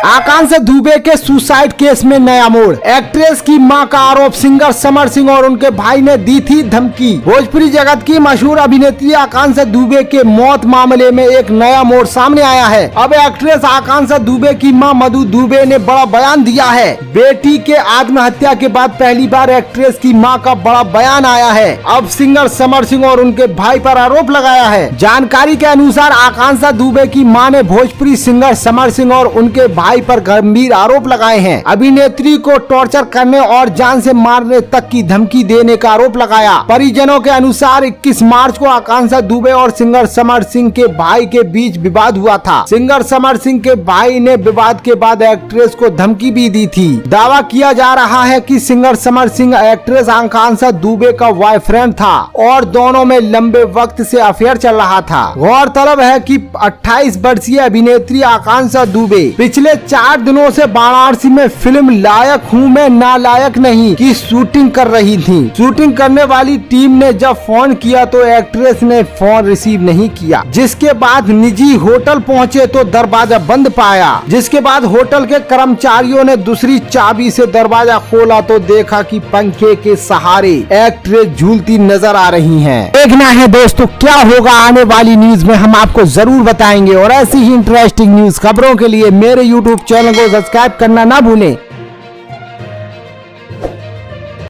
आकांक्षा दुबे के suicide case में नया मोड़। एक्ट्रेस की मां का आरोप, सिंगर समर सिंह और उनके भाई ने दी थी धमकी। भोजपुरी जगत की मशहूर अभिनेत्री आकांक्षा दुबे के मौत मामले में एक नया मोड़ सामने आया है। अब एक्ट्रेस आकांक्षा दुबे की मां मधु दुबे ने बड़ा बयान दिया है। बेटी के आत्महत्या के बाद पहली बार एक्ट्रेस की मां का बड़ा बयान आया है। अब सिंगर समर सिंह और उनके भाई पर आरोप लगाया है। जानकारी के अनुसार आकांक्षा दुबे की मां ने भोजपुरी सिंगर समर सिंह और उनके भाई पर गंभीर आरोप लगाए हैं। अभिनेत्री को टॉर्चर करने और जान से मारने तक की धमकी देने का आरोप लगाया। परिजनों के अनुसार 21 मार्च को आकांक्षा दुबे और सिंगर समर सिंह के भाई के बीच विवाद हुआ था। सिंगर समर सिंह के भाई ने विवाद के बाद एक्ट्रेस को धमकी भी दी थी। दावा किया जा रहा है कि सिंगर समर सिंह एक्ट्रेस आकांक्षा दुबे का बॉयफ्रेंड था और दोनों में लंबे वक्त से अफेयर चल रहा था। गौरतलब है कि 28 वर्षीय अभिनेत्री आकांक्षा दुबे पिछले 4 दिनों से वाराणसी में फिल्म लायक हूँ मैं नालायक नहीं की शूटिंग कर रही थी। शूटिंग करने वाली टीम ने जब फोन किया तो एक्ट्रेस ने फोन रिसीव नहीं किया। जिसके बाद निजी होटल पहुँचे तो दरवाजा बंद पाया। जिसके बाद होटल के कर्मचारियों ने दूसरी चाबी से दरवाजा खोला तो देखा कि पंखे के सहारे एक्ट्रेस झूलती नजर आ रही हैं। देखना है दोस्तों क्या होगा आने वाली न्यूज में, हम आपको जरूर बताएंगे। और ऐसी ही इंटरेस्टिंग न्यूज खबरों के लिए मेरे YouTube चैनल को सब्सक्राइब करना ना भूलें।